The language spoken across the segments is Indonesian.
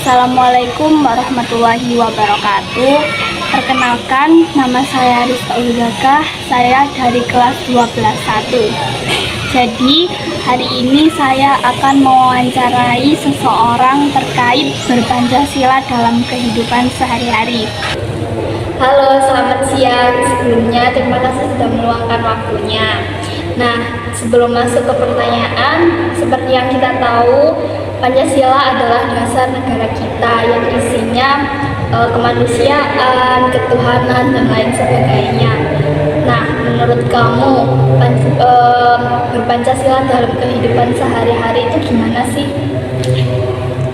Assalamualaikum warahmatullahi wabarakatuh. Perkenalkan, nama saya Rizka Ulzakah. Saya dari kelas 12-1. Jadi, hari ini saya akan mewawancarai seseorang terkait berpancasila dalam kehidupan sehari-hari. Halo, selamat siang. Sebelumnya, terima kasih sudah meluangkan waktunya. Nah, sebelum masuk ke pertanyaan, seperti yang kita tahu, Pancasila adalah dasar negara kita yang isinya kemanusiaan, ketuhanan, dan lain sebagainya. Nah, menurut kamu berpancasila dalam kehidupan sehari-hari itu gimana sih?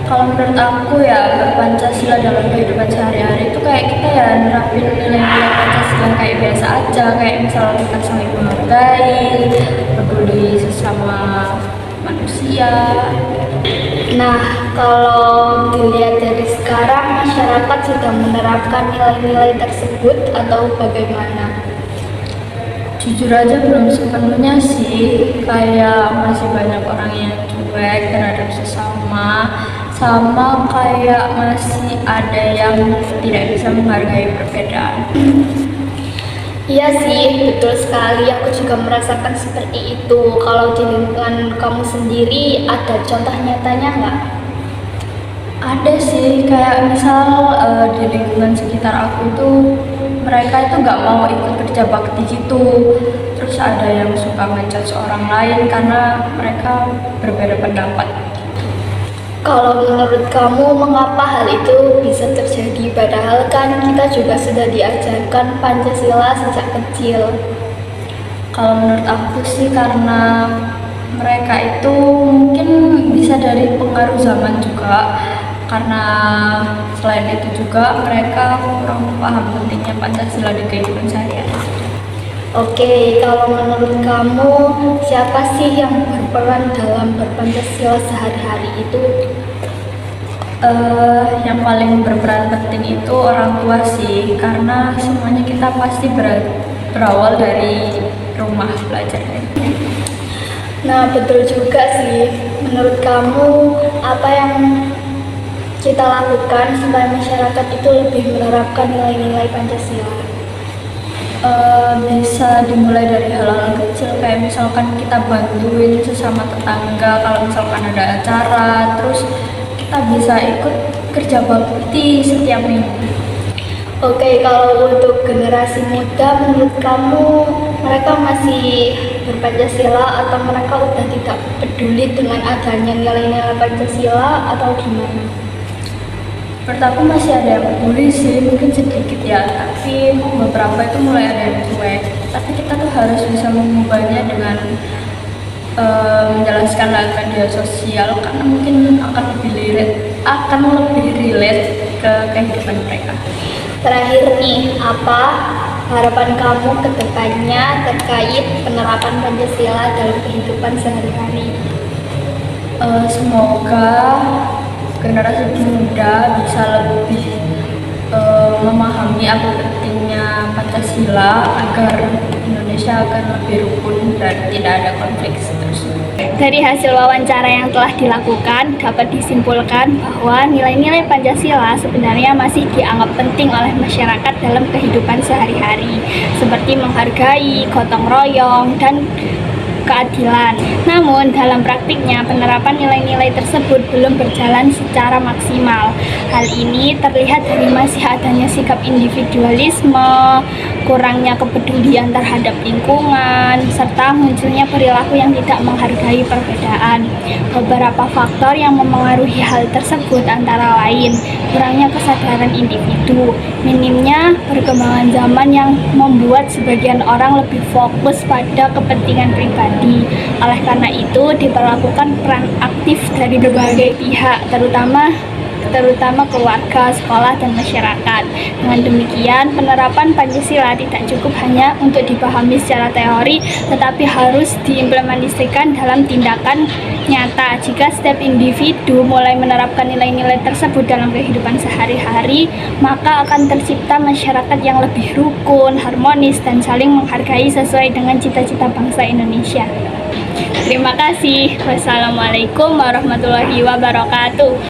Kalau menurut aku ya, berpancasila dalam kehidupan sehari-hari itu kayak kita ya nerapin nilai-nilai Pancasila kayak biasa aja, kayak misalnya kita saling menghargai, peduli sesama manusia. Nah, kalau dilihat dari sekarang, masyarakat sudah menerapkan nilai-nilai tersebut atau bagaimana? Jujur aja belum sepenuhnya sih, kayak masih banyak orang yang cuek terhadap sesama, sama kayak masih ada yang tidak bisa menghargai perbedaan. Iya sih, betul sekali. Aku juga merasakan seperti itu. Kalau di lingkungan kamu sendiri, ada contoh nyatanya nggak? Ada sih, kayak misal di lingkungan sekitar aku itu mereka itu nggak mau ikut kerja bakti gitu. Terus ada yang suka ngejudge orang lain karena mereka berbeda pendapat. Kalau menurut kamu, mengapa hal itu bisa terjadi? Padahal kan kita juga sudah diajarkan Pancasila sejak kecil. Kalau menurut aku sih karena mereka itu mungkin bisa dari pengaruh zaman juga, karena selain itu juga mereka kurang paham pentingnya Pancasila di kehidupan sehari-hari. Oke, kalau menurut kamu, siapa sih yang berperan dalam berpancasila sehari-hari itu? Yang paling berperan penting itu orang tua sih, karena semuanya kita pasti berawal dari rumah belajarnya. Nah, betul juga sih. Menurut kamu, apa yang kita lakukan supaya masyarakat itu lebih menerapkan nilai-nilai Pancasila? Bisa dimulai dari hal-hal kecil, kayak misalkan kita bantuin sesama tetangga kalau misalkan ada acara, terus kita bisa ikut kerja bakti setiap minggu. Oke, kalau untuk generasi muda, menurut kamu mereka masih berpancasila atau mereka udah tidak peduli dengan adanya nilai-nilai Pancasila atau gimana? Menurut aku masih ada yang peduli sih, mungkin sedikit ya, tapi beberapa itu mulai ada yang cuek. Tapi kita tuh harus bisa mengubahnya dengan menjelaskan lewat media sosial, karena mungkin akan lebih relate ke kehidupan mereka. Terakhir nih, apa harapan kamu ke depannya terkait penerapan Pancasila dalam kehidupan sehari-hari? Semoga generasi muda bisa lebih memahami apa pentingnya Pancasila agar Indonesia akan lebih rukun dan tidak ada konflik terus. Dari hasil wawancara yang telah dilakukan, dapat disimpulkan bahwa nilai-nilai Pancasila sebenarnya masih dianggap penting oleh masyarakat dalam kehidupan sehari-hari, seperti menghargai, gotong royong, dan keadilan. Namun, dalam praktiknya, penerapan nilai-nilai tersebut belum berjalan secara maksimal. Hal ini terlihat dari masih adanya sikap individualisme, kurangnya kepedulian terhadap lingkungan, serta munculnya perilaku yang tidak menghargai perbedaan. Beberapa faktor yang memengaruhi hal tersebut antara lain kurangnya kesadaran individu, minimnya perkembangan zaman yang membuat sebagian orang lebih fokus pada kepentingan pribadi. Oleh karena itu, diperlakukan peran aktif dari berbagai pihak, terutama keluarga, sekolah, dan masyarakat. Dengan demikian, penerapan Pancasila tidak cukup hanya untuk dipahami secara teori, tetapi harus diimplementasikan dalam tindakan nyata. Jika setiap individu mulai menerapkan nilai-nilai tersebut dalam kehidupan sehari-hari, maka akan tercipta masyarakat yang lebih rukun, harmonis, dan saling menghargai sesuai dengan cita-cita bangsa Indonesia. Terima kasih. Wassalamualaikum warahmatullahi wabarakatuh.